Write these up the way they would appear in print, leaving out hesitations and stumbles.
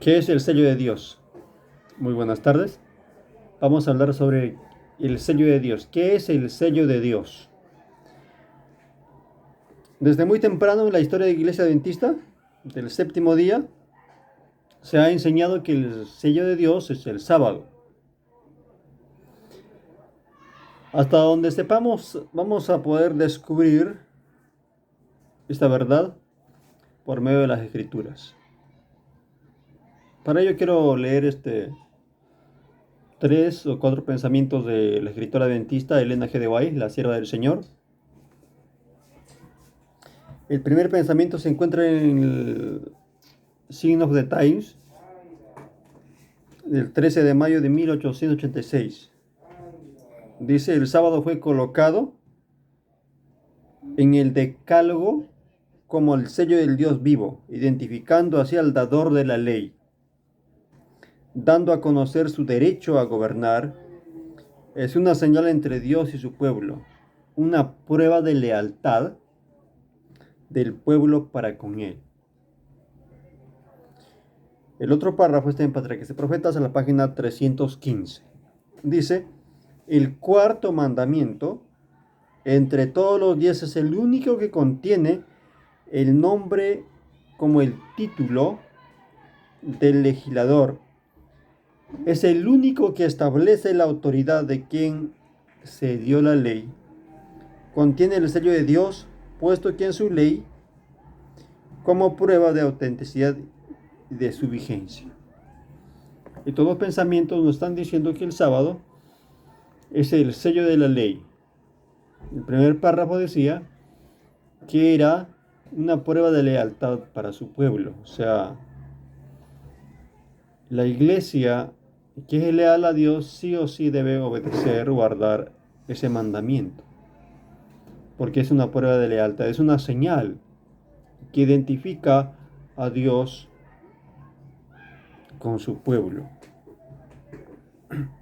¿Qué es el sello de Dios? Muy buenas tardes. Vamos a hablar sobre el sello de Dios. ¿Qué es el sello de Dios? Desde muy temprano en la historia de la Iglesia Adventista, del séptimo día, se ha enseñado que el sello de Dios es el sábado. Hasta donde sepamos, vamos a poder descubrir esta verdad por medio de las Escrituras. Para ello quiero leer 3 o 4 pensamientos de la escritora adventista Elena G. de White, la sierva del Señor. El primer pensamiento se encuentra en el Sign of the Times del 13 de mayo de 1886. Dice: el sábado fue colocado en el decálogo como el sello del Dios vivo, identificando así al dador de la ley, dando a conocer su derecho a gobernar. Es una señal entre Dios y su pueblo, una prueba de lealtad del pueblo para con él. El otro párrafo está en Patriarcas y Profetas, en la página 315. Dice: el cuarto mandamiento entre todos los 10 es el único que contiene el nombre como el título del legislador. Es el único que establece la autoridad de quien se dio la ley. Contiene el sello de Dios, puesto que en su ley, como prueba de autenticidad de su vigencia. Y todos los pensamientos nos están diciendo que el sábado es el sello de la ley. El primer párrafo decía que era una prueba de lealtad para su pueblo. O sea, la iglesia que es leal a Dios sí o sí debe obedecer, guardar ese mandamiento. Porque es una prueba de lealtad, es una señal que identifica a Dios con su pueblo.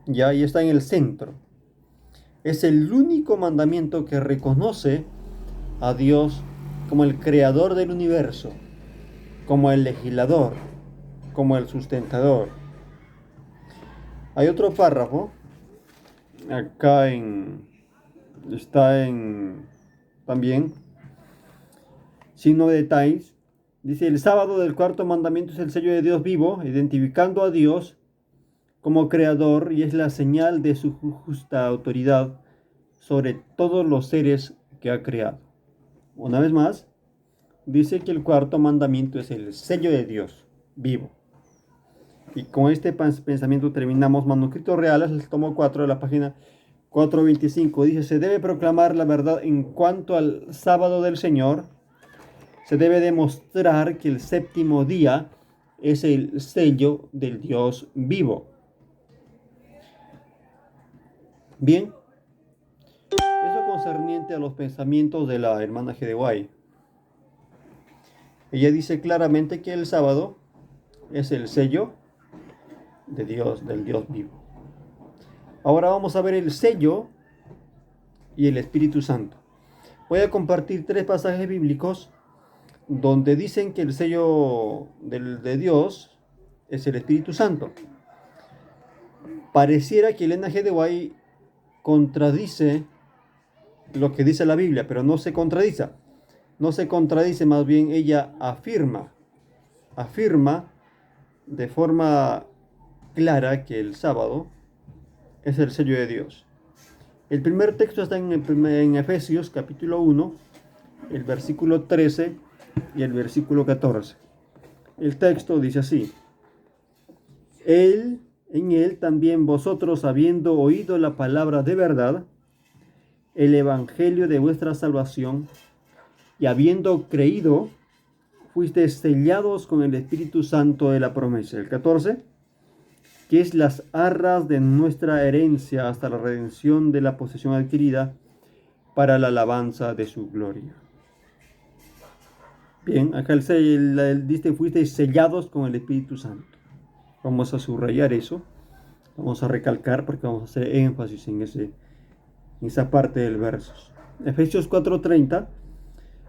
Ya ahí está en el centro. Es el único mandamiento que reconoce a Dios como el creador del universo, como el legislador, como el sustentador. Hay otro párrafo, acá también, Sign of the Times, dice: el sábado del cuarto mandamiento es el sello de Dios vivo, identificando a Dios como creador, y es la señal de su justa autoridad sobre todos los seres que ha creado. Una vez más, dice que el cuarto mandamiento es el sello de Dios vivo. Y con este pensamiento terminamos. Manuscritos Reales, el tomo 4 de la página 425. Dice: se debe proclamar la verdad en cuanto al sábado del Señor. Se debe demostrar que el séptimo día es el sello del Dios vivo. Bien, eso concerniente a los pensamientos de la hermana G. de White. Ella dice claramente que el sábado es el sello de Dios, del Dios vivo. Ahora vamos a ver el sello y el Espíritu Santo. Voy a compartir 3 pasajes bíblicos donde dicen que el sello de Dios es el Espíritu Santo. Pareciera que Elena G. de White contradice lo que dice la Biblia, pero no se contradice. No se contradice, más bien ella afirma de forma clara que el sábado es el sello de Dios. El primer texto está en Efesios capítulo 1, el versículo 13 y el versículo 14. El texto dice así: en él también vosotros, habiendo oído la palabra de verdad, el evangelio de vuestra salvación, y habiendo creído, fuisteis sellados con el Espíritu Santo de la promesa. El 14, que es las arras de nuestra herencia hasta la redención de la posesión adquirida para la alabanza de su gloria. Bien, acá dice: fuisteis sellados con el Espíritu Santo. Vamos a subrayar eso, vamos a recalcar, porque vamos a hacer énfasis en esa parte del verso. Efesios 4:30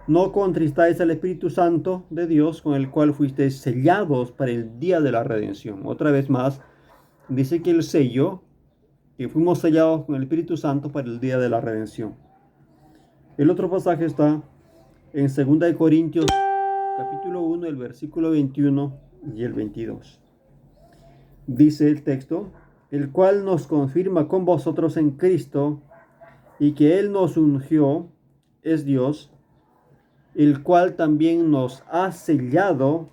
No contristáis al Espíritu Santo de Dios, con el cual fuisteis sellados para el día de la redención. Otra vez más, dice que el sello, que fuimos sellados con el Espíritu Santo para el día de la redención. El otro pasaje está en 2 Corintios, capítulo 1, el versículo 21 y el 22. Dice el texto, el cual nos confirma con vosotros en Cristo, y que Él nos ungió, es Dios, el cual también nos ha sellado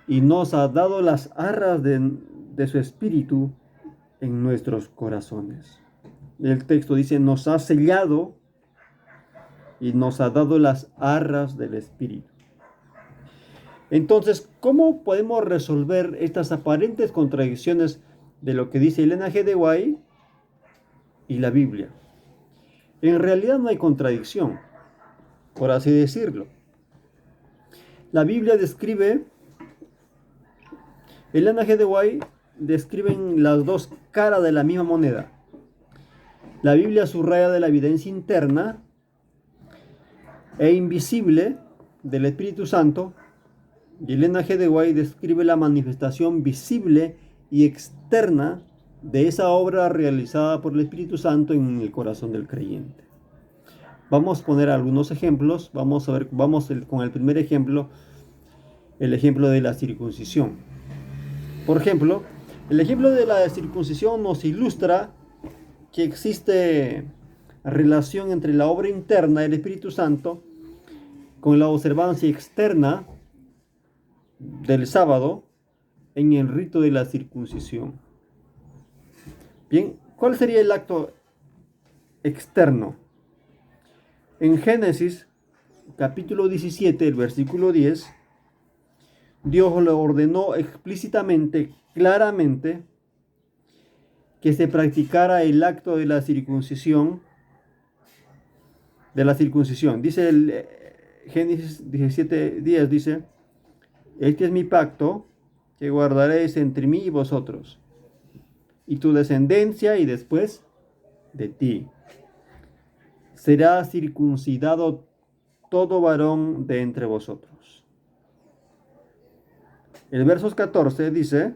y nos ha dado las arras de su espíritu en nuestros corazones. El texto dice, nos ha sellado y nos ha dado las arras del espíritu. Entonces, ¿cómo podemos resolver estas aparentes contradicciones de lo que dice Elena G. de White y la Biblia? En realidad no hay contradicción, por así decirlo. La Biblia describe, Elena G. de White describen las dos caras de la misma moneda. La Biblia subraya de la evidencia interna e invisible del Espíritu Santo, y Elena G. de White describe la manifestación visible y externa de esa obra realizada por el Espíritu Santo en el corazón del creyente. Vamos a poner algunos ejemplos. Vamos con el primer ejemplo, el ejemplo de la circuncisión. Por ejemplo, el ejemplo de la circuncisión nos ilustra que existe relación entre la obra interna del Espíritu Santo con la observancia externa del sábado en el rito de la circuncisión. Bien, ¿cuál sería el acto externo? En Génesis, capítulo 17, el versículo 10, Dios le ordenó explícitamente, claramente, que se practicara el acto de la circuncisión. Dice el Génesis 17, 10, dice, este es mi pacto que guardaréis entre mí y vosotros, y tu descendencia, y después de ti. Será circuncidado todo varón de entre vosotros. El verso 14 dice,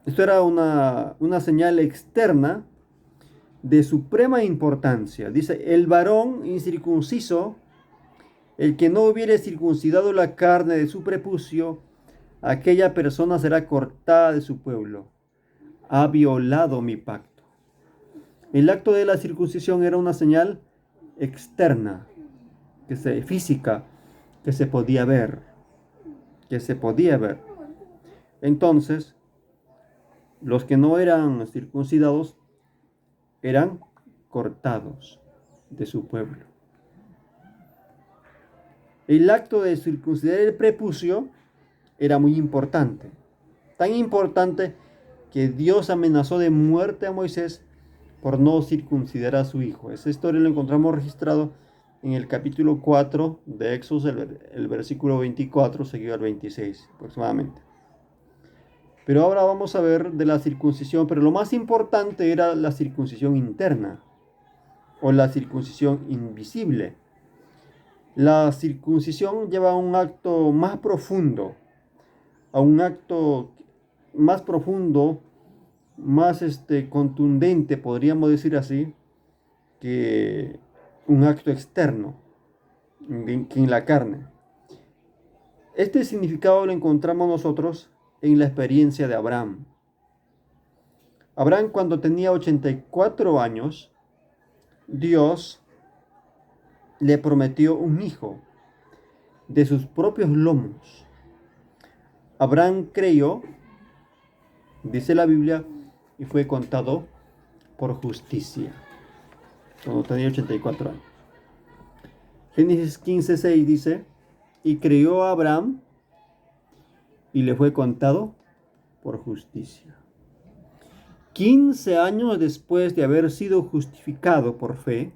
esto era una señal externa de suprema importancia. Dice, el varón incircunciso, el que no hubiere circuncidado la carne de su prepucio, aquella persona será cortada de su pueblo. Ha violado mi pacto. El acto de la circuncisión era una señal externa, física, que se podía ver. Entonces, los que no eran circuncidados eran cortados de su pueblo. El acto de circuncidar el prepucio era muy importante. Tan importante que Dios amenazó de muerte a Moisés por no circuncidar a su hijo. Esa historia lo encontramos registrado en el capítulo 4 de Éxodo, el versículo 24, seguido al 26 aproximadamente. Pero ahora vamos a ver de la circuncisión, pero lo más importante era la circuncisión interna o la circuncisión invisible. La circuncisión lleva a un acto más profundo, más contundente, podríamos decir así, que un acto externo, que en la carne. Este significado lo encontramos nosotros en la experiencia de Abraham. Abraham, cuando tenía 84 años, Dios le prometió un hijo de sus propios lomos. Abraham creyó, dice la Biblia, y fue contado por justicia cuando tenía 84 años. Génesis 15:6 dice, y creyó a Abraham y le fue contado por justicia. 15 años después de haber sido justificado por fe,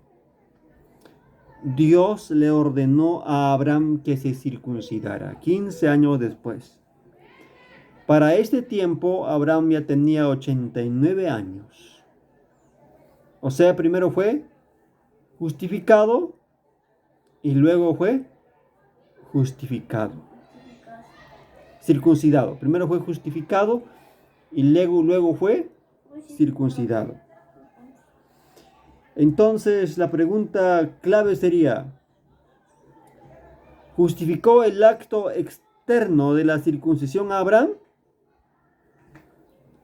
Dios le ordenó a Abraham que se circuncidara. 15 años después. Para este tiempo, Abraham ya tenía 89 años. O sea, primero fue justificado y luego fue justificado. Circuncidado. Primero fue justificado y luego fue circuncidado. Entonces la pregunta clave sería, ¿justificó el acto externo de la circuncisión a Abraham?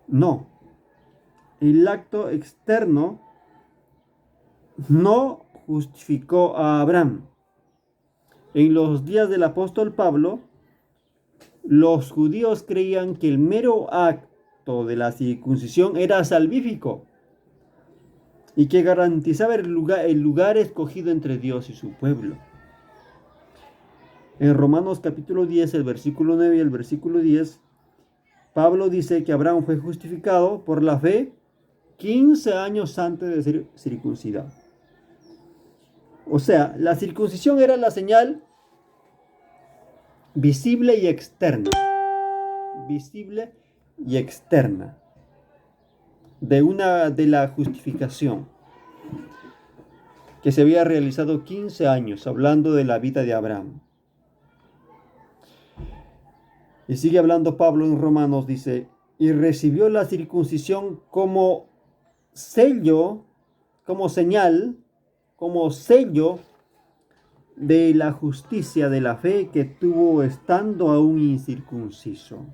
No. El acto externo no justificó a Abraham. En los días del apóstol Pablo, los judíos creían que el mero acto de la circuncisión era salvífico y que garantizaba el lugar escogido entre Dios y su pueblo. En Romanos capítulo 10, el versículo 9 y el versículo 10, Pablo dice que Abraham fue justificado por la fe 15 años antes de ser circuncidado. O sea, la circuncisión era la señal visible y externa. Visible y externa de la justificación que se había realizado 15 años, hablando de la vida de Abraham. Y sigue hablando Pablo en Romanos, dice, y recibió la circuncisión como sello, como señal, como sello de la justicia de la fe que tuvo estando aún incircunciso,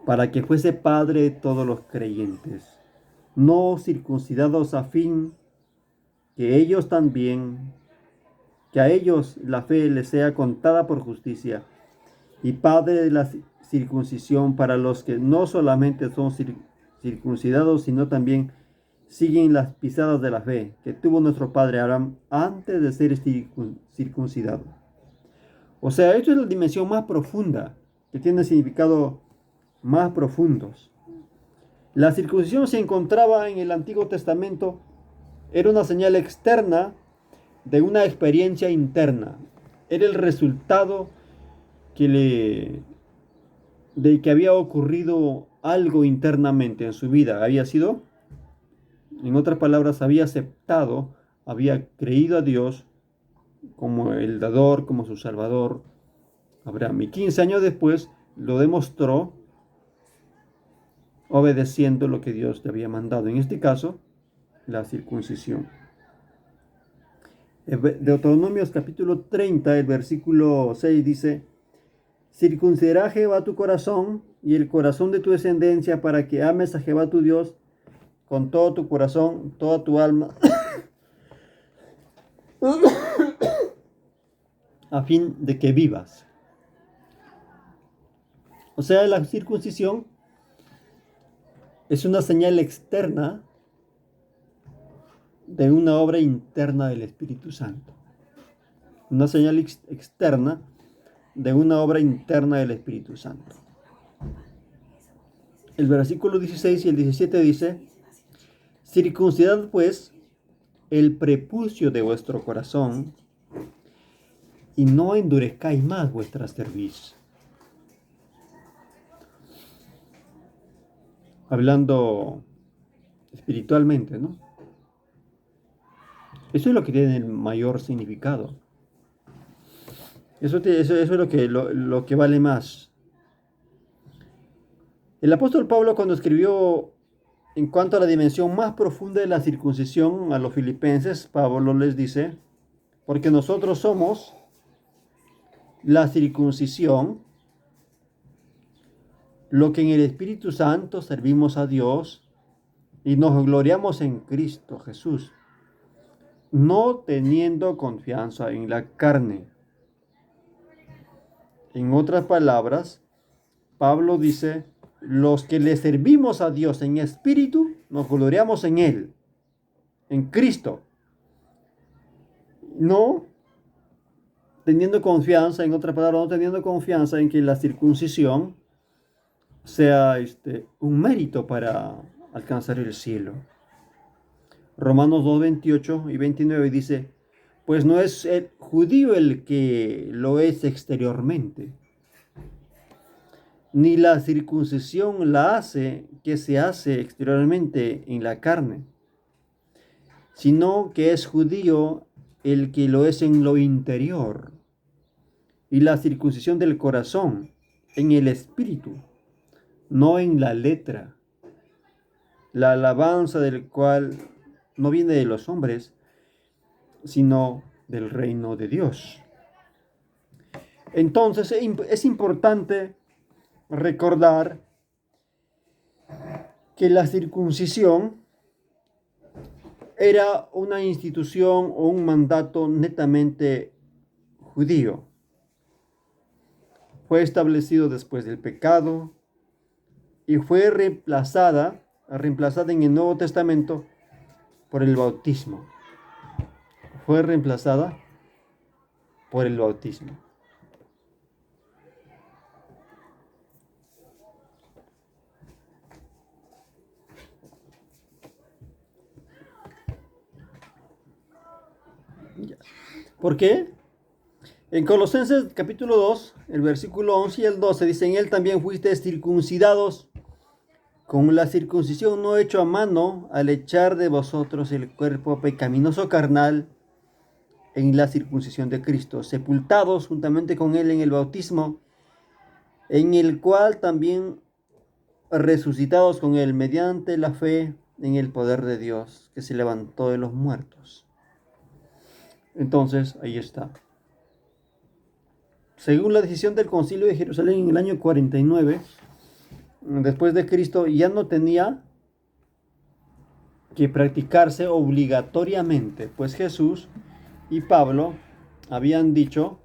para que fuese padre de todos los creyentes, no circuncidados, a fin que ellos también, que a ellos la fe les sea contada por justicia, y padre de la circuncisión para los que no solamente son circuncidados, sino también siguen las pisadas de la fe que tuvo nuestro padre Abraham antes de ser circuncidado. O sea, esto es la dimensión más profunda, que tiene significado más profundos. La circuncisión se encontraba en el Antiguo Testamento, era una señal externa de una experiencia interna. Era el resultado de que había ocurrido algo internamente en su vida. Había sido, en otras palabras, había aceptado, había creído a Dios como el dador, como su salvador, Abraham. Y 15 años después lo demostró obedeciendo lo que Dios le había mandado. En este caso, la circuncisión. Deuteronomios capítulo 30, el versículo 6 dice, circuncidará Jehová tu corazón y el corazón de tu descendencia para que ames a Jehová tu Dios con todo tu corazón, toda tu alma, a fin de que vivas. O sea, la circuncisión es una señal externa de una obra interna del Espíritu Santo. Una señal externa de una obra interna del Espíritu Santo. El versículo 16 y el 17 dice, circuncidad pues el prepucio de vuestro corazón y no endurezcáis más vuestra cerviz. Hablando espiritualmente, ¿no? Eso es lo que tiene el mayor significado. Eso es lo que vale más. El apóstol Pablo, cuando escribió en cuanto a la dimensión más profunda de la circuncisión a los filipenses, Pablo les dice, porque nosotros somos la circuncisión, lo que en el Espíritu Santo servimos a Dios y nos gloriamos en Cristo Jesús, no teniendo confianza en la carne. En otras palabras, Pablo dice, los que le servimos a Dios en espíritu, nos gloriamos en Él, en Cristo. No teniendo confianza, en otras palabras, no teniendo confianza en que la circuncisión sea un mérito para alcanzar el cielo. Romanos 2, 28 y 29 dice, pues no es el judío el que lo es exteriormente, ni la circuncisión que se hace exteriormente en la carne, sino que es judío el que lo es en lo interior, y la circuncisión del corazón en el espíritu, no en la letra, la alabanza del cual no viene de los hombres, sino del reino de Dios. Entonces es importante recordar que la circuncisión era una institución o un mandato netamente judío. Fue establecido después del pecado y fue reemplazada en el Nuevo Testamento por el bautismo. Fue reemplazada por el bautismo. ¿Por qué? En Colosenses capítulo 2, el versículo 11 y el 12 dice: en él también fuisteis circuncidados con la circuncisión no hecho a mano, al echar de vosotros el cuerpo pecaminoso carnal en la circuncisión de Cristo, sepultados juntamente con él en el bautismo, en el cual también resucitados con él mediante la fe en el poder de Dios, que se levantó de los muertos. Entonces, ahí está. Según la decisión del Concilio de Jerusalén en el año 49, después de Cristo, ya no tenía que practicarse obligatoriamente, pues Jesús y Pablo habían dicho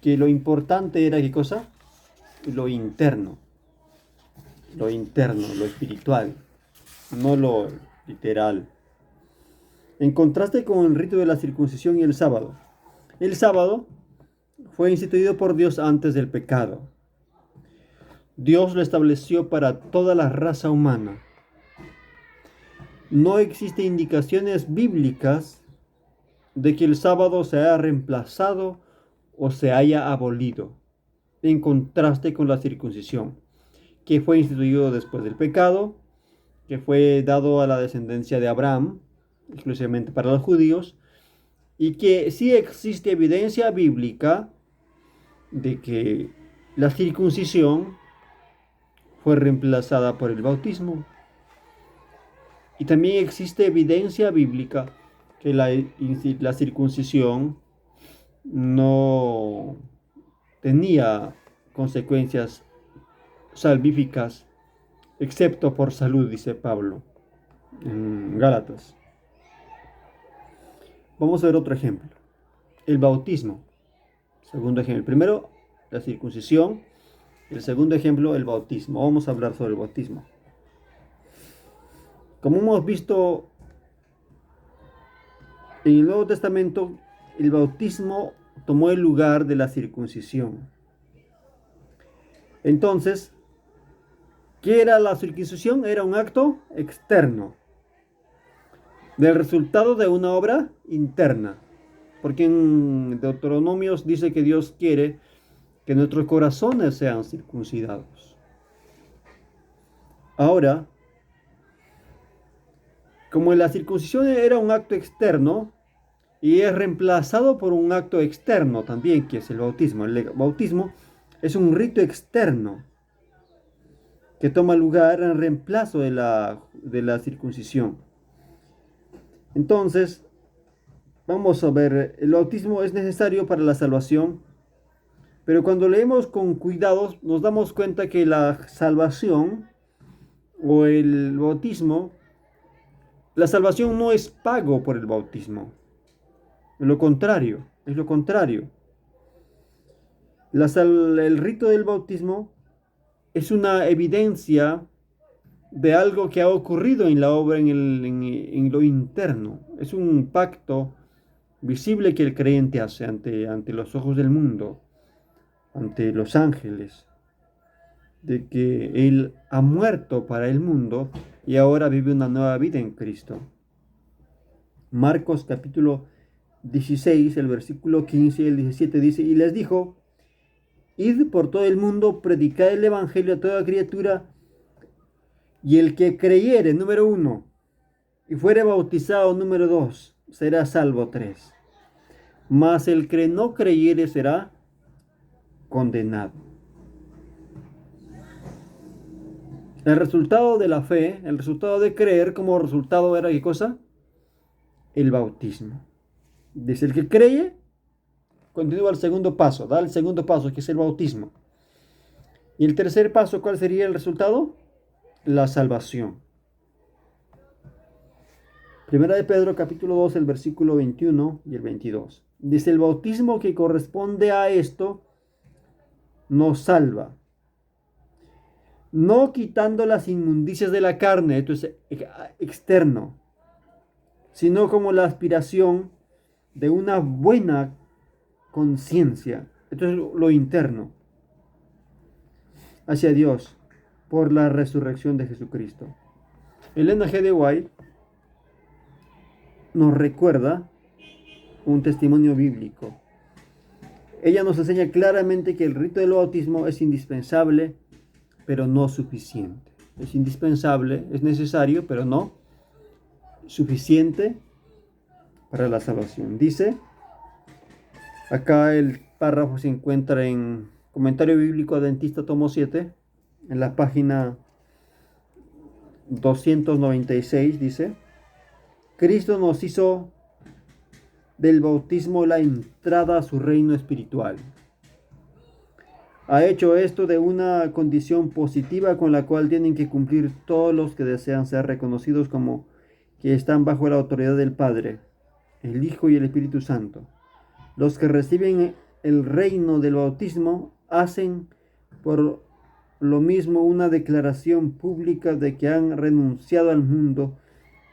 que lo importante era, ¿qué cosa? Lo interno, lo espiritual, no lo literal. En contraste con el rito de la circuncisión y el sábado. El sábado fue instituido por Dios antes del pecado. Dios lo estableció para toda la raza humana. No existen indicaciones bíblicas de que el sábado se haya reemplazado o se haya abolido, en contraste con la circuncisión, que fue instituido después del pecado, que fue dado a la descendencia de Abraham, exclusivamente para los judíos, y que sí existe evidencia bíblica de que la circuncisión fue reemplazada por el bautismo. Y también existe evidencia bíblica que la circuncisión no tenía consecuencias salvíficas, excepto por salud, dice Pablo en Gálatas. Vamos a ver otro ejemplo. El bautismo. Segundo ejemplo. El primero, la circuncisión. El segundo ejemplo, el bautismo. Vamos a hablar sobre el bautismo. Como hemos visto en el Nuevo Testamento, el bautismo tomó el lugar de la circuncisión. Entonces, ¿qué era la circuncisión? Era un acto externo, del resultado de una obra interna. Porque en Deuteronomios dice que Dios quiere que nuestros corazones sean circuncidados. Ahora, como la circuncisión era un acto externo y es reemplazado por un acto externo también, que es el bautismo. El bautismo es un rito externo que toma lugar en reemplazo de la circuncisión. Entonces, vamos a ver, el bautismo es necesario para la salvación, pero cuando leemos con cuidado nos damos cuenta que la salvación o el bautismo, la salvación no es pago por el bautismo. Es lo contrario. El rito del bautismo es una evidencia de algo que ha ocurrido en la obra en lo interno. Es un pacto visible que el creyente hace ante los ojos del mundo, ante los ángeles, de que Él ha muerto para el mundo y ahora vive una nueva vida en Cristo. Marcos capítulo 16, el versículo 15 y el 17 dice: y les dijo: id por todo el mundo, predicad el evangelio a toda criatura, y el que creyere, número 1, y fuere bautizado, número 2, será salvo 3. Mas el que no creyere será condenado. El resultado de la fe, el resultado de creer, como resultado era ¿qué cosa? El bautismo. Dice, el que cree, continúa el segundo paso, da el segundo paso, que es el bautismo. Y el tercer paso, ¿cuál sería el resultado? La salvación. Primera de Pedro, capítulo 2, el versículo 21 y el 22. Dice, el bautismo que corresponde a esto nos salva, no quitando las inmundicias de la carne, esto es externo, sino como la aspiración de una buena conciencia, esto es lo interno, hacia Dios, por la resurrección de Jesucristo. Elena G. de White nos recuerda un testimonio bíblico. Ella nos enseña claramente que el rito del bautismo es indispensable, pero no suficiente. Es indispensable, es necesario, pero no suficiente para la salvación. Dice, acá el párrafo se encuentra en Comentario Bíblico Adventista, tomo 7, en la página 296, dice, Cristo nos hizo del bautismo la entrada a su reino espiritual. Ha hecho esto de una condición positiva con la cual tienen que cumplir todos los que desean ser reconocidos como que están bajo la autoridad del Padre, el Hijo y el Espíritu Santo. Los que reciben el reino del bautismo hacen por lo mismo una declaración pública de que han renunciado al mundo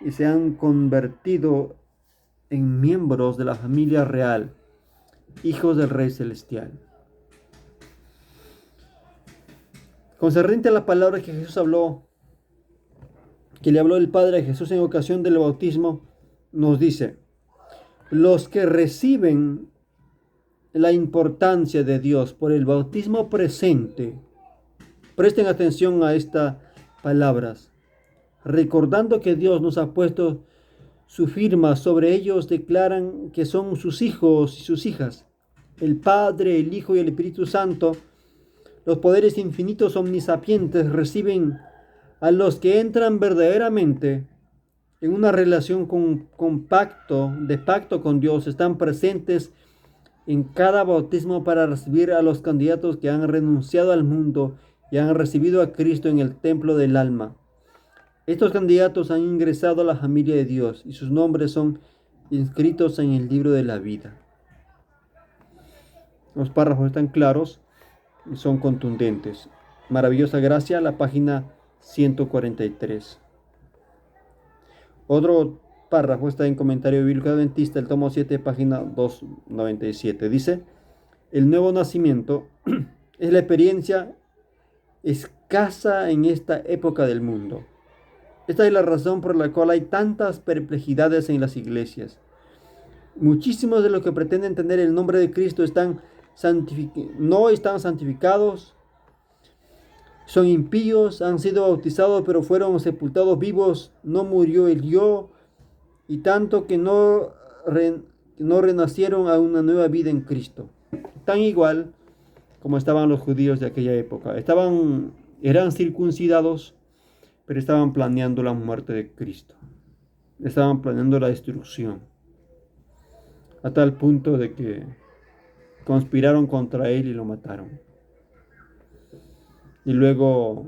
y se han convertido en miembros de la familia real, hijos del Rey Celestial. Concerniente a la palabra que Jesús habló, que le habló el Padre a Jesús en ocasión del bautismo, nos dice, los que reciben la importancia de Dios por el bautismo presente, presten atención a estas palabras, recordando que Dios nos ha puesto su firma sobre ellos, declaran que son sus hijos y sus hijas, el Padre, el Hijo y el Espíritu Santo. Los poderes infinitos omnisapientes reciben a los que entran verdaderamente en una relación de pacto con Dios, están presentes en cada bautismo para recibir a los candidatos que han renunciado al mundo y han recibido a Cristo en el templo del alma. Estos candidatos han ingresado a la familia de Dios y sus nombres son inscritos en el libro de la vida. Los párrafos están claros y son contundentes. Maravillosa gracia, la página 143. Otro párrafo está en Comentario Bíblico Adventista, el tomo 7, página 297. Dice, el nuevo nacimiento es la experiencia escasa en esta época del mundo. Esta es la razón por la cual hay tantas perplejidades en las iglesias. Muchísimos de los que pretenden tener el nombre de Cristo no están santificados, son impíos, han sido bautizados pero fueron sepultados vivos, no murió el yo, y tanto que no renacieron a una nueva vida en Cristo. Tan igual como estaban los judíos de aquella época. Eran circuncidados, pero estaban planeando la muerte de Cristo. Estaban planeando la destrucción. A tal punto de que conspiraron contra él y lo mataron. Y luego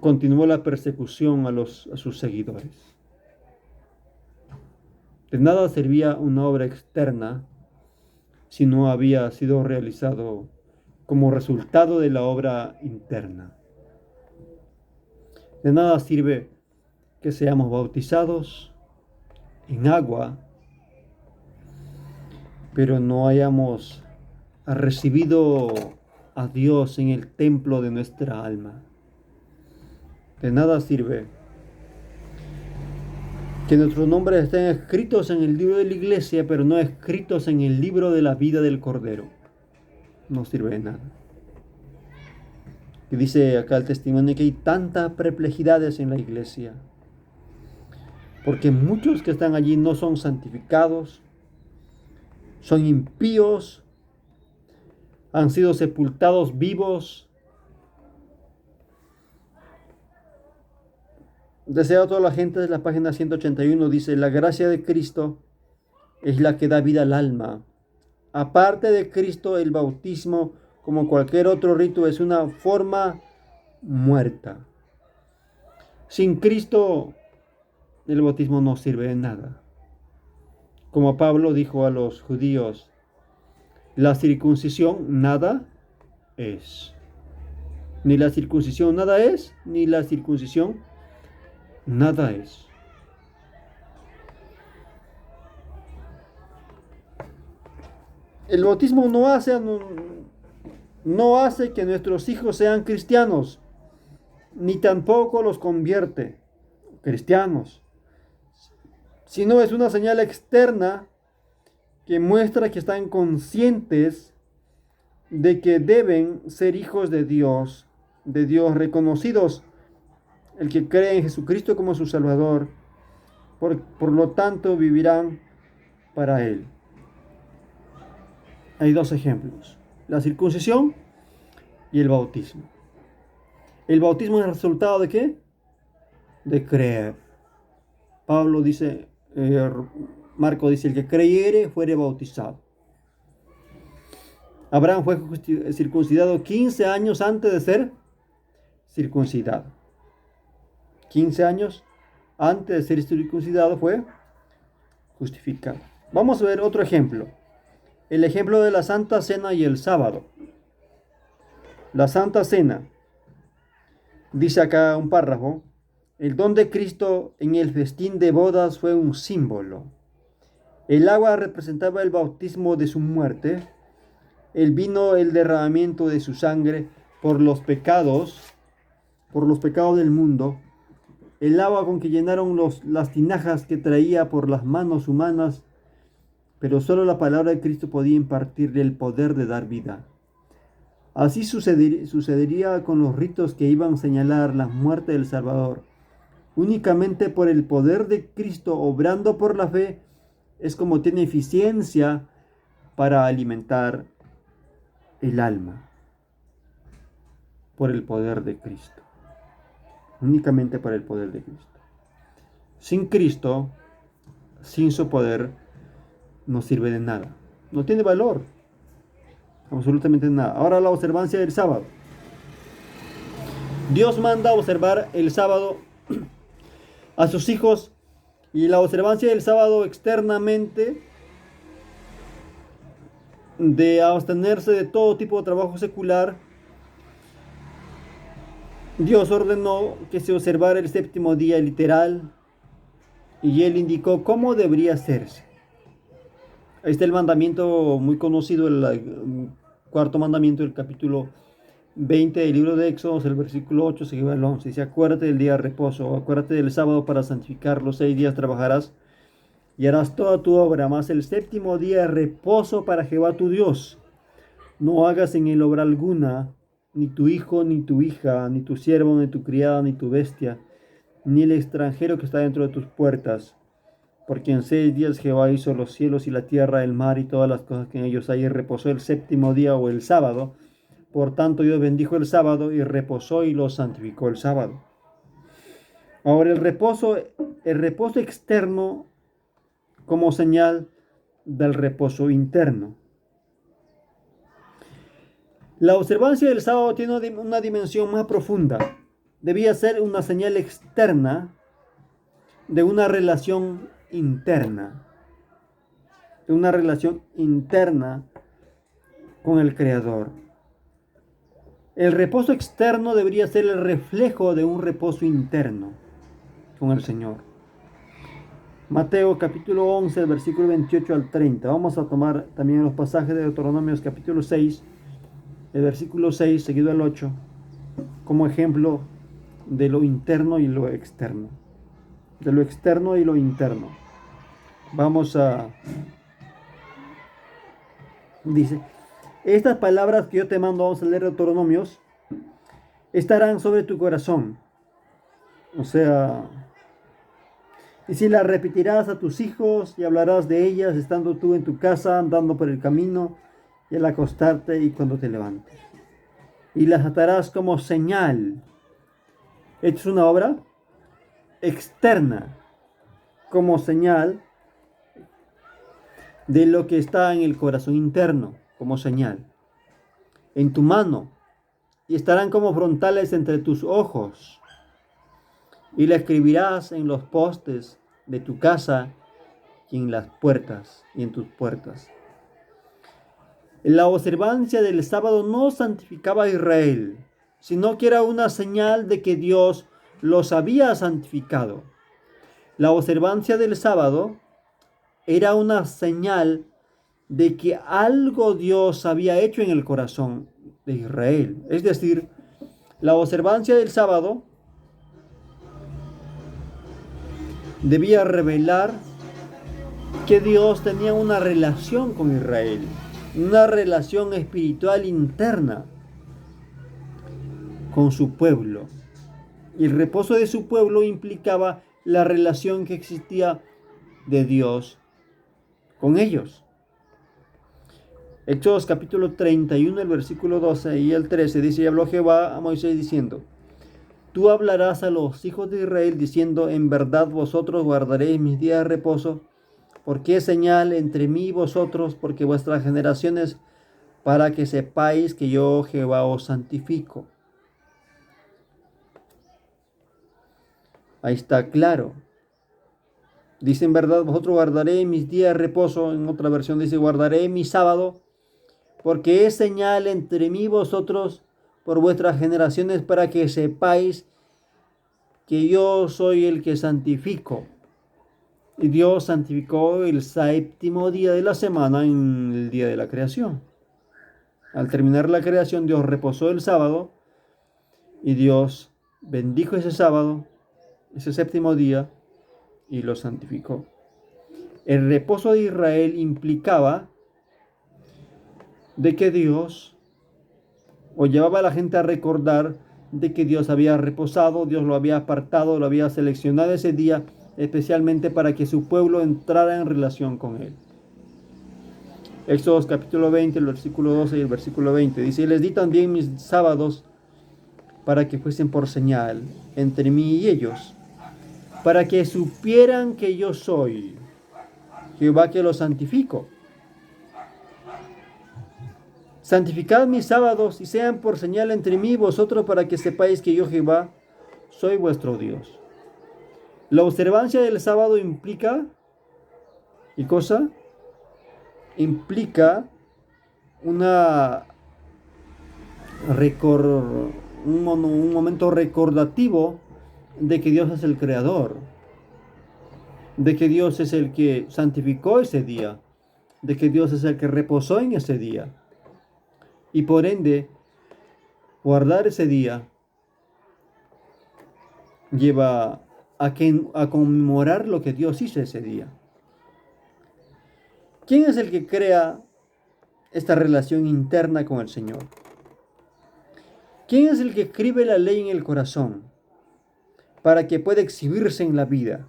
continuó la persecución a sus seguidores. De nada servía una obra externa si no había sido realizado como resultado de la obra interna. De nada sirve que seamos bautizados en agua, pero no hayamos recibido a Dios en el templo de nuestra alma. De nada sirve que nuestros nombres estén escritos en el libro de la iglesia, pero no escritos en el libro de la vida del Cordero. No sirve de nada. Y dice acá el testimonio que hay tantas perplejidades en la iglesia. porque muchos que están allí no son santificados, son impíos, han sido sepultados vivos. Deseo a toda la gente de la página 181 dice, la gracia de Cristo es la que da vida al alma. Aparte de Cristo, el bautismo, como cualquier otro rito, es una forma muerta. Sin Cristo, el bautismo no sirve de nada. Como Pablo dijo a los judíos, la circuncisión nada es. Ni la circuncisión nada es, ni la circuncisión nada es. El bautismo no hace que nuestros hijos sean cristianos, ni tampoco los convierte cristianos, sino es una señal externa que muestra que están conscientes de que deben ser hijos de Dios reconocidos. El que cree en Jesucristo como su Salvador, por lo tanto vivirán para Él. Hay dos ejemplos, la circuncisión y el bautismo. ¿El bautismo es el resultado de qué? De creer. Pablo dice, Marco dice, el que creyere fuere bautizado. Abraham fue circuncidado 15 años antes de ser circuncidado. 15 años antes de ser circuncidado fue justificado. Vamos a ver otro ejemplo. El ejemplo de la Santa Cena y el sábado. La Santa Cena. Dice acá un párrafo. El don de Cristo en el festín de bodas fue un símbolo. El agua representaba el bautismo de su muerte. El vino el derramamiento de su sangre por los pecados del mundo. El agua con que llenaron las tinajas que traía por las manos humanas, pero solo la palabra de Cristo podía impartirle el poder de dar vida. Así sucedería con los ritos que iban a señalar la muerte del Salvador. Únicamente por el poder de Cristo, obrando por la fe, es como tiene eficiencia para alimentar el alma. Por el poder de Cristo. Únicamente por el poder de Cristo. Sin Cristo, sin su poder, no sirve de nada. No tiene valor. Absolutamente nada. Ahora la observancia del sábado. Dios manda observar el sábado a sus hijos, y la observancia del sábado externamente de abstenerse de todo tipo de trabajo secular. Dios ordenó que se observara el séptimo día literal y Él indicó cómo debería hacerse. Ahí está el mandamiento muy conocido, el cuarto mandamiento del capítulo 20 del libro de Éxodo, el versículo 8 se lleva al 11. Dice, acuérdate del día de reposo, acuérdate del sábado para santificar, los 6 días trabajarás y harás toda tu obra, mas el séptimo día de reposo para Jehová tu Dios. No hagas en él obra alguna, ni tu hijo, ni tu hija, ni tu siervo, ni tu criada, ni tu bestia, ni el extranjero que está dentro de tus puertas. Porque en 6 días Jehová hizo los cielos y la tierra, el mar y todas las cosas que en ellos hay, y reposó el séptimo día o el sábado. Por tanto Dios bendijo el sábado y reposó y lo santificó el sábado. Ahora el reposo externo como señal del reposo interno. La observancia del sábado tiene una dimensión más profunda. Debía ser una señal externa de una relación interna. De una relación interna con el Creador. El reposo externo debería ser el reflejo de un reposo interno con el Señor. Mateo capítulo 11, versículo 28 al 30. Vamos a tomar también los pasajes de Deuteronomios capítulo 6, el versículo 6 seguido al 8, como ejemplo de lo interno y lo externo. De lo externo y lo interno. Dice, estas palabras que yo te mando, vamos a leer Deuteronomios, estarán sobre tu corazón. O sea, Y si las repetirás a tus hijos y hablarás de ellas estando tú en tu casa, andando por el camino, y al acostarte y cuando te levantes. Y las atarás como señal. Esto es una obra externa, como señal de lo que está en el corazón interno, como señal. En tu mano, y estarán como frontales entre tus ojos. Y la escribirás en los postes de tu casa y en las puertas y en tus puertas. La observancia del sábado no santificaba a Israel, sino que era una señal de que Dios los había santificado. La observancia del sábado era una señal de que algo Dios había hecho en el corazón de Israel. Es decir, la observancia del sábado debía revelar que Dios tenía una relación con Israel, una relación espiritual interna con su pueblo. Y el reposo de su pueblo implicaba la relación que existía de Dios con ellos. Hechos capítulo 31, el versículo 12 y el 13 dice: y habló Jehová a Moisés diciendo: tú hablarás a los hijos de Israel diciendo: en verdad vosotros guardaréis mis días de reposo, porque es señal entre mí y vosotros, porque vuestras generaciones, para que sepáis que yo Jehová os santifico. Ahí está claro. Dice: en verdad vosotros guardaréis mis días de reposo. En otra versión dice: guardaré mi sábado, porque es señal entre mí y vosotros por vuestras generaciones, para que sepáis que yo soy el que santifico. Y Dios santificó el séptimo día de la semana en el día de la creación. Al terminar la creación, Dios reposó el sábado y Dios bendijo ese sábado, ese séptimo día, y lo santificó. El reposo de Israel implicaba de que Dios, o llevaba a la gente a recordar de que Dios había reposado, Dios lo había apartado, lo había seleccionado ese día especialmente para que su pueblo entrara en relación con él. Éxodo capítulo 20, el versículo 12 y el versículo 20 dice: y les di también mis sábados para que fuesen por señal entre mí y ellos, para que supieran que yo soy Jehová que los santifico. Santificad mis sábados y sean por señal entre mí y vosotros, para que sepáis que yo Jehová soy vuestro Dios. La observancia del sábado implica, ¿qué cosa? Implica una un momento recordativo de que Dios es el creador, de que Dios es el que santificó ese día, de que Dios es el que reposó en ese día. Y por ende, guardar ese día lleva a conmemorar lo que Dios hizo ese día. ¿Quién es el que crea esta relación interna con el Señor? ¿Quién es el que escribe la ley en el corazón para que pueda exhibirse en la vida?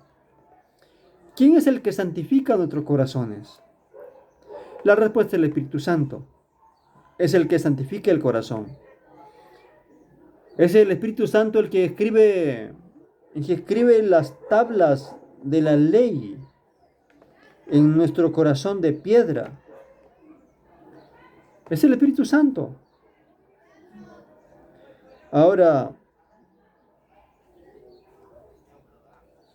¿Quién es el que santifica nuestros corazones? La respuesta es el Espíritu Santo. Es el que santifica el corazón. Es el Espíritu Santo el que escribe las tablas de la ley en nuestro corazón de piedra. Es el Espíritu Santo. Ahora,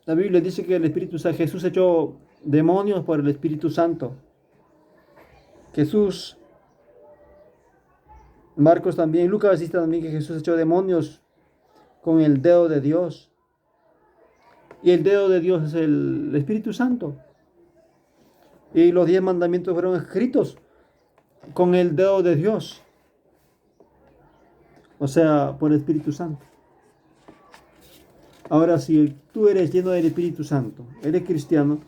la Biblia dice que el Espíritu Santo, Jesús echó demonios por el Espíritu Santo. Jesús, Marcos también, Lucas dice también que Jesús echó demonios con el dedo de Dios. Y el dedo de Dios es el Espíritu Santo. Y los 10 mandamientos fueron escritos con el dedo de Dios. O sea, por el Espíritu Santo. Ahora, si tú eres lleno del Espíritu Santo, eres cristiano,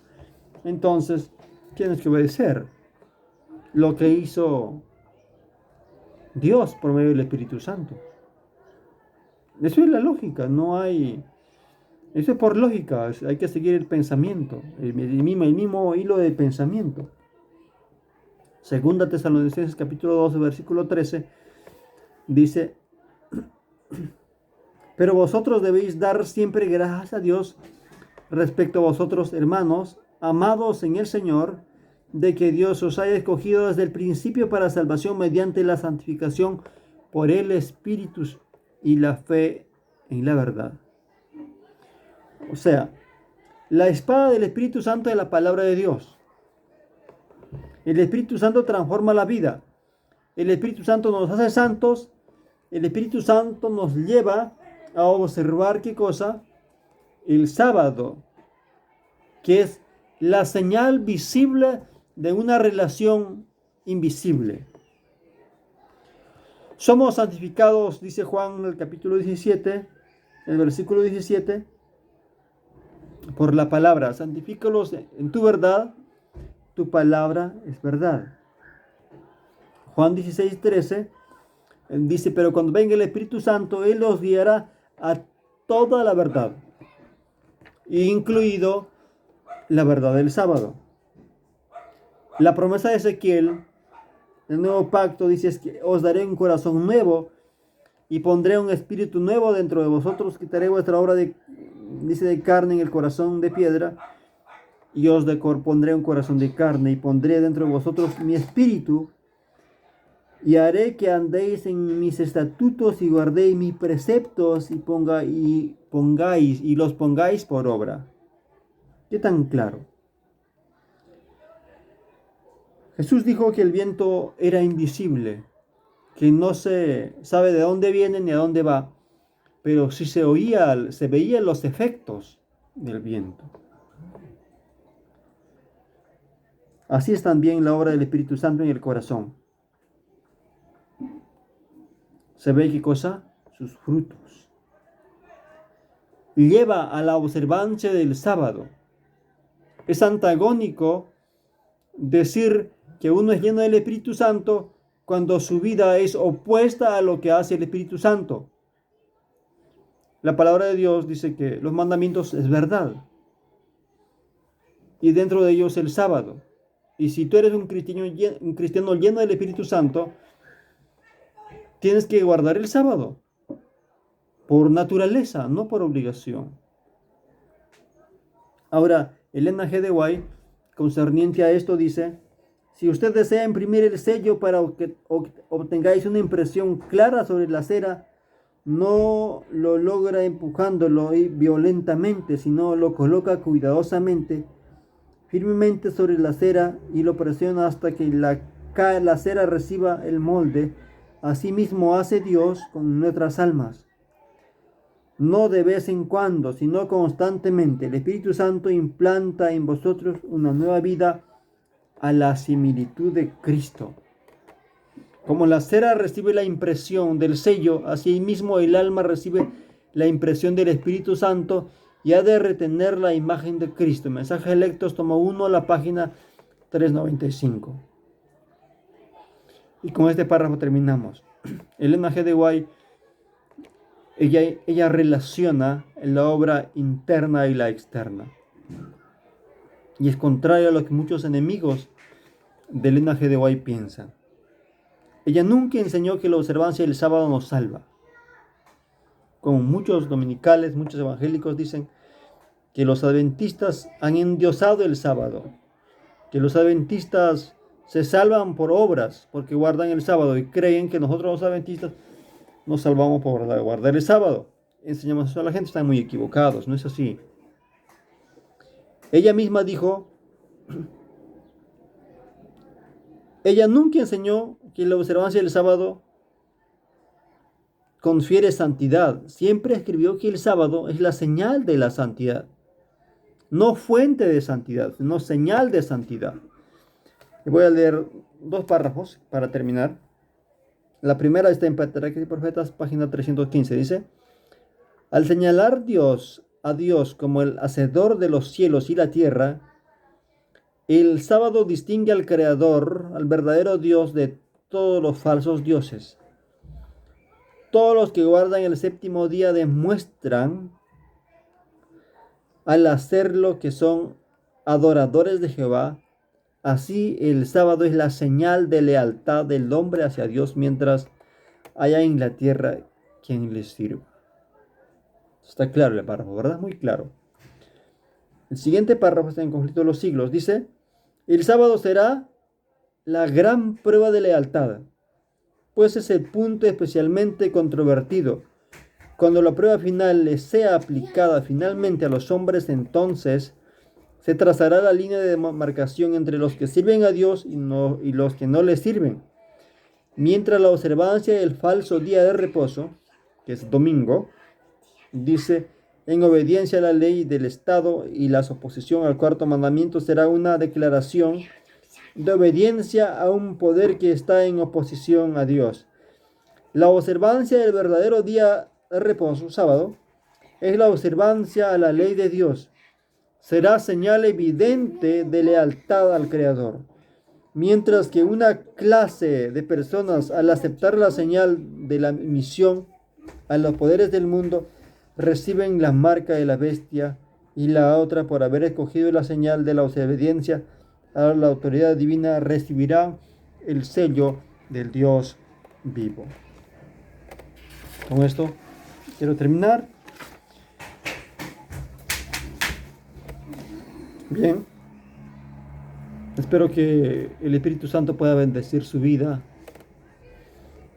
entonces tienes que obedecer lo que hizo Dios por medio del Espíritu Santo. Eso es la lógica, no hay Eso es por lógica, hay que seguir el pensamiento, el mismo hilo de pensamiento. Segunda Tesalonicenses capítulo 12, versículo 13, dice, pero vosotros debéis dar siempre gracias a Dios respecto a vosotros, hermanos, amados en el Señor, de que Dios os haya escogido desde el principio para salvación mediante la santificación por el Espíritu y la fe en la verdad. O sea, la espada del Espíritu Santo es la palabra de Dios. El Espíritu Santo transforma la vida. El Espíritu Santo nos hace santos. El Espíritu Santo nos lleva a observar qué cosa. El sábado, que es la señal visible de una relación invisible. Somos santificados, dice Juan en el capítulo 17, el versículo 17, por la palabra. Santifícalos en tu verdad, tu palabra es verdad. Juan 16, 13 dice, pero cuando venga el Espíritu Santo, Él los guiará a toda la verdad, incluido la verdad del sábado. La promesa de Ezequiel, el nuevo pacto, dice es que os daré un corazón nuevo y pondré un espíritu nuevo dentro de vosotros, quitaré vuestra obra de carne en el corazón de piedra y os pondré un corazón de carne y pondré dentro de vosotros mi espíritu y haré que andéis en mis estatutos y guardéis mis preceptos y los pongáis por obra. ¿Qué tan claro? Jesús dijo que el viento era invisible, que no se sabe de dónde viene ni a dónde va, pero sí se veían los efectos del viento. Así es también la obra del Espíritu Santo en el corazón. ¿Se ve qué cosa? Sus frutos. Lleva a la observancia del sábado. Es antagónico decir que uno es lleno del Espíritu Santo cuando su vida es opuesta a lo que hace el Espíritu Santo. La palabra de Dios dice que los mandamientos es verdad. Y dentro de ellos el sábado. Y si tú eres un cristiano lleno del Espíritu Santo, tienes que guardar el sábado. Por naturaleza, no por obligación. Ahora, Elena G. de White, concerniente a esto, dice, si usted desea imprimir el sello para que obtengáis una impresión clara sobre la cera, no lo logra empujándolo violentamente, sino lo coloca cuidadosamente, firmemente sobre la cera y lo presiona hasta que la cera reciba el molde. Asimismo hace Dios con nuestras almas. No de vez en cuando, sino constantemente. El Espíritu Santo implanta en vosotros una nueva vida a la similitud de Cristo. Como la cera recibe la impresión del sello, así mismo el alma recibe la impresión del Espíritu Santo y ha de retener la imagen de Cristo. Mensaje Electos, tomo 1, la página 395. Y con este párrafo terminamos. Elena G. de White, ella relaciona la obra interna y la externa. Y es contrario a lo que muchos enemigos de Elena G. de White piensan. Ella nunca enseñó que la observancia del sábado nos salva. Como muchos dominicales, muchos evangélicos dicen que los adventistas han endiosado el sábado, que los adventistas se salvan por obras porque guardan el sábado y creen que nosotros los adventistas nos salvamos por guardar el sábado. Enseñamos eso a la gente, están muy equivocados, no es así. Ella misma dijo, ella nunca enseñó que la observancia del sábado confiere santidad. Siempre escribió que el sábado es la señal de la santidad. No fuente de santidad, sino señal de santidad. Y voy a leer 2 párrafos para terminar. La primera está en Patriarcas y Profetas, página 315. Dice, al señalar a Dios como el hacedor de los cielos y la tierra, el sábado distingue al Creador, al verdadero Dios de todos los falsos dioses. Todos los que guardan el séptimo día demuestran al hacer lo que son adoradores de Jehová. Así el sábado es la señal de lealtad del hombre hacia Dios mientras haya en la tierra quien les sirva. Está claro el párrafo, ¿verdad? Muy claro. El siguiente párrafo está en conflicto de los siglos. Dice, el sábado será la gran prueba de lealtad, pues es el punto especialmente controvertido. Cuando la prueba final le sea aplicada finalmente a los hombres, entonces se trazará la línea de demarcación entre los que sirven a Dios y los que no le sirven. Mientras la observancia del falso día de reposo, que es domingo, dice, en obediencia a la ley del Estado y la oposición al cuarto mandamiento será una declaración de obediencia a un poder que está en oposición a Dios. La observancia del verdadero día de reposo, sábado, es la observancia a la ley de Dios. Será señal evidente de lealtad al Creador. Mientras que una clase de personas, al aceptar la señal de la misión a los poderes del mundo, reciben la marca de la bestia, y la otra, por haber escogido la señal de la obediencia a la autoridad divina, recibirá el sello del Dios vivo. Con esto quiero terminar. Bien. Espero que el Espíritu Santo pueda bendecir su vida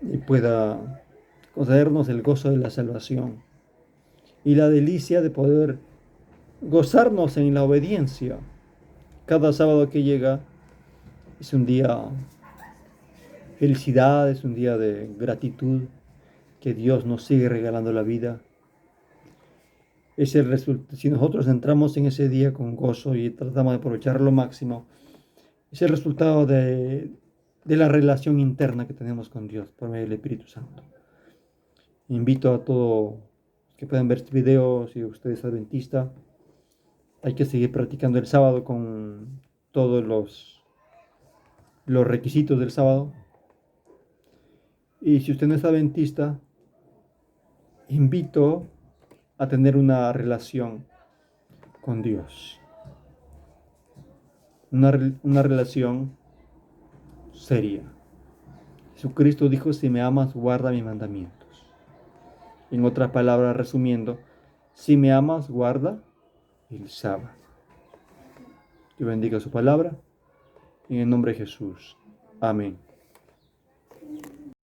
y pueda concedernos el gozo de la salvación y la delicia de poder gozarnos en la obediencia. Cada sábado que llega es un día de felicidad, es un día de gratitud, que Dios nos sigue regalando la vida. Si nosotros entramos en ese día con gozo y tratamos de aprovecharlo lo máximo, es el resultado de la relación interna que tenemos con Dios por medio del Espíritu Santo. Invito a todos que puedan ver este video, si usted es adventista. Hay que seguir practicando el sábado con todos los requisitos del sábado. Y si usted no es adventista, invito a tener una relación con Dios. Una relación seria. Jesucristo dijo, si me amas, guarda mis mandamientos. En otras palabras, resumiendo, si me amas, guarda el sábado. Dios bendiga su palabra. En el nombre de Jesús. Amén.